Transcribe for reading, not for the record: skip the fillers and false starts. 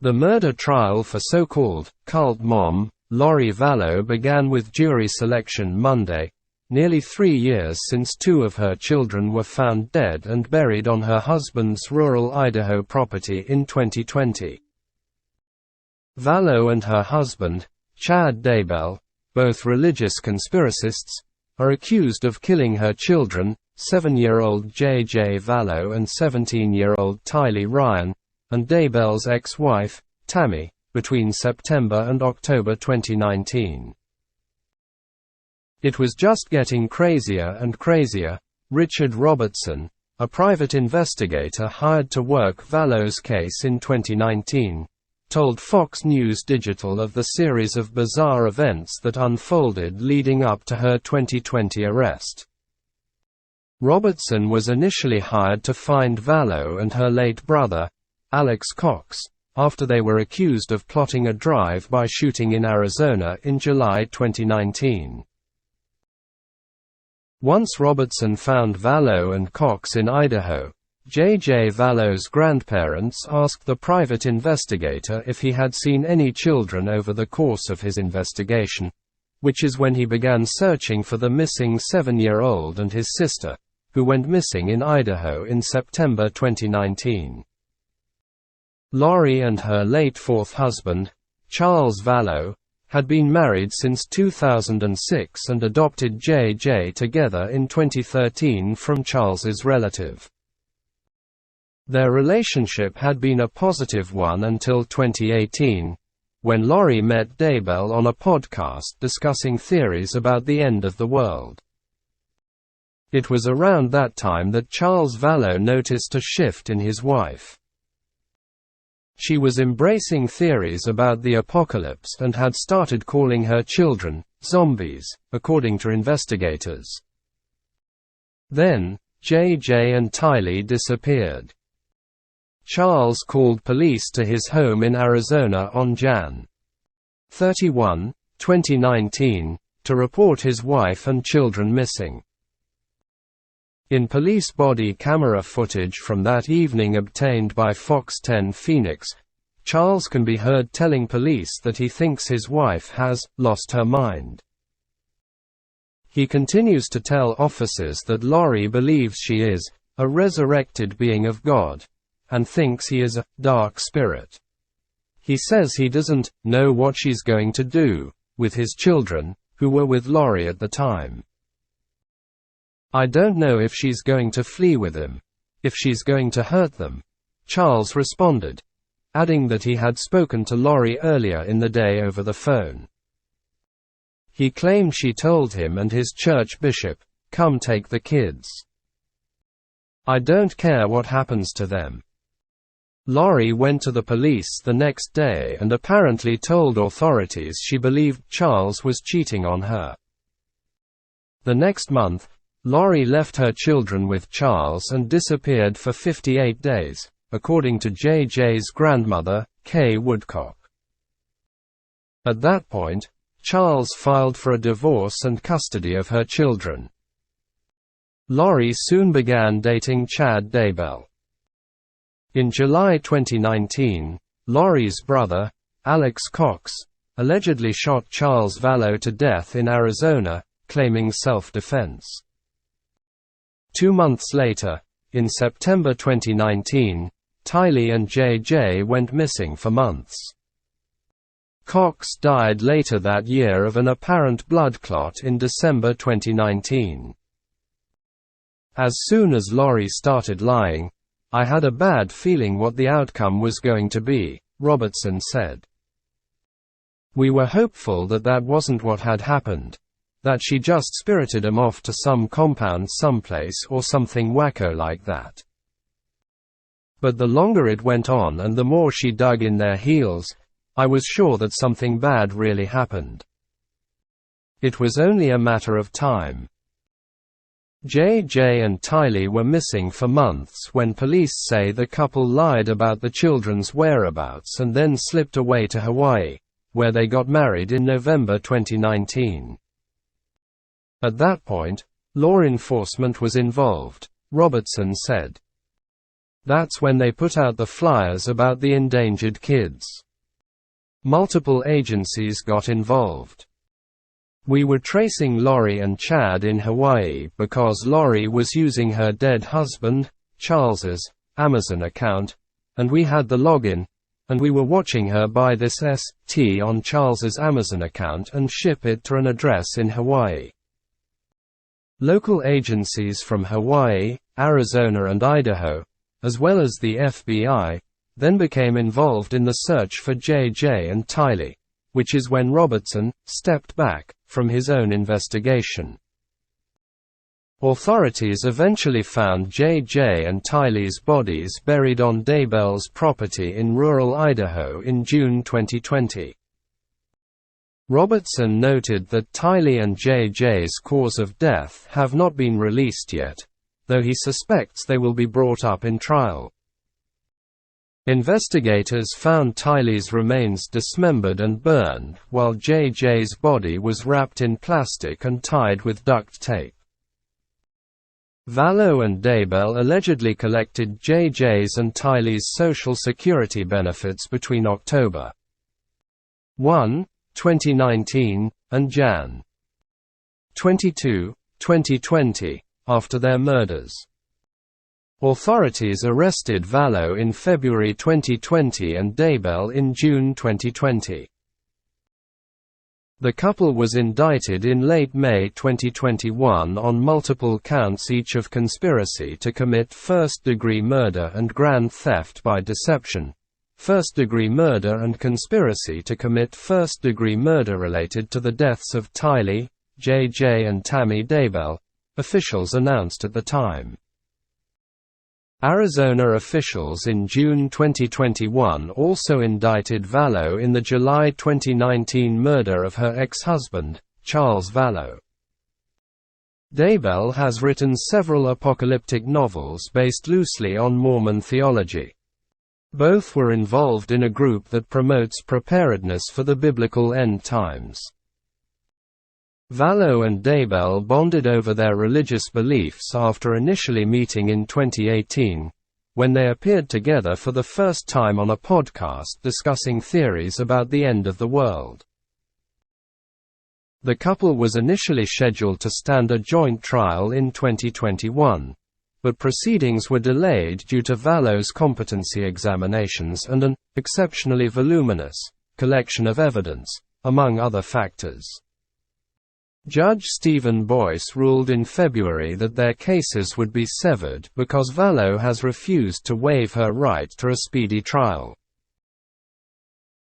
The murder trial for so-called cult mom, Lori Vallow, began with jury selection Monday, nearly 3 years since 2 of her children were found dead and buried on her husband's rural Idaho property in 2020. Vallow and her husband, Chad Daybell, both religious conspiracists, are accused of killing her children, 7-year-old J.J. Vallow and 17-year-old Tylee Ryan, and Daybell's ex-wife, Tammy, between September and October 2019. It was just getting crazier and crazier. Richard Robertson, a private investigator hired to work Vallow's case in 2019, told Fox News Digital of the series of bizarre events that unfolded leading up to her 2020 arrest. Robertson was initially hired to find Vallow and her late brother, Alex Cox, after they were accused of plotting a drive-by shooting in Arizona in July 2019. Once Robertson found Vallow and Cox in Idaho, J.J. Vallow's grandparents asked the private investigator if he had seen any children over the course of his investigation, which is when he began searching for the missing 7-year-old and his sister, who went missing in Idaho in September 2019. Lori and her late 4th husband, Charles Vallow, had been married since 2006 and adopted J.J. together in 2013 from Charles's relative. Their relationship had been a positive one until 2018, when Lori met Daybell on a podcast discussing theories about the end of the world. It was around that time that Charles Vallow noticed a shift in his wife. She was embracing theories about the apocalypse and had started calling her children zombies, according to investigators. Then, J.J. and Tylee disappeared. Charles called police to his home in Arizona on Jan. 31, 2019, to report his wife and children missing. In police body camera footage from that evening obtained by Fox 10 Phoenix, Charles can be heard telling police that he thinks his wife has lost her mind. He continues to tell officers that Lori believes she is a resurrected being of God, and thinks he is a dark spirit. He says he doesn't know what she's going to do with his children, who were with Lori at the time. "I don't know if she's going to flee with him, if she's going to hurt them," Charles responded, adding that he had spoken to Lori earlier in the day over the phone. He claimed she told him and his church bishop, "Come take the kids. I don't care what happens to them." Lori went to the police the next day and apparently told authorities she believed Charles was cheating on her. The next month, Lori left her children with Charles and disappeared for 58 days, according to J.J.'s grandmother, Kay Woodcock. At that point, Charles filed for a divorce and custody of her children. Lori soon began dating Chad Daybell. In July 2019, Lori's brother, Alex Cox, allegedly shot Charles Vallow to death in Arizona, claiming self-defense. 2 months later, in September 2019, Tylee and J.J. went missing for months. Cox died later that year of an apparent blood clot in December 2019. "As soon as Lori started lying, I had a bad feeling what the outcome was going to be," Robertson said. "We were hopeful that that wasn't what had happened, that she just spirited him off to some compound someplace or something wacko like that. But the longer it went on and the more she dug in their heels, I was sure that something bad really happened. It was only a matter of time." J.J. and Tylee were missing for months when police say the couple lied about the children's whereabouts and then slipped away to Hawaii, where they got married in November 2019. At that point, law enforcement was involved, Robertson said. That's when they put out the flyers about the endangered kids. Multiple agencies got involved. We were tracing Lori and Chad in Hawaii because Lori was using her dead husband, Charles's, Amazon account, and we had the login, and we were watching her buy this ST on Charles's Amazon account and ship it to an address in Hawaii. Local agencies from Hawaii, Arizona and Idaho, as well as the FBI, then became involved in the search for JJ and Tylee, which is when Robertson stepped back from his own investigation. Authorities eventually found JJ and Tylee's bodies buried on Daybell's property in rural Idaho in June 2020. Robertson noted that Tylee and JJ's cause of death have not been released yet, though he suspects they will be brought up in trial. Investigators found Tylee's remains dismembered and burned, while JJ's body was wrapped in plastic and tied with duct tape. Vallow and Daybell allegedly collected JJ's and Tylee's Social Security benefits between October 1, 2019, and Jan. 22, 2020, after their murders. Authorities arrested Vallow in February 2020 and Daybell in June 2020. The couple was indicted in late May 2021 on multiple counts each of conspiracy to commit first-degree murder and grand theft by deception, first-degree murder and conspiracy to commit first-degree murder related to the deaths of Tylee, JJ and Tammy Daybell, officials announced at the time. Arizona officials in June 2021 also indicted Vallow in the July 2019 murder of her ex-husband, Charles Vallow. Daybell has written several apocalyptic novels based loosely on Mormon theology. Both were involved in a group that promotes preparedness for the biblical end times. Vallow and Daybell bonded over their religious beliefs after initially meeting in 2018, when they appeared together for the first time on a podcast discussing theories about the end of the world. The couple was initially scheduled to stand a joint trial in 2021, but proceedings were delayed due to Vallow's competency examinations and an exceptionally voluminous collection of evidence, among other factors. Judge Stephen Boyce ruled in February that their cases would be severed because Vallow has refused to waive her right to a speedy trial.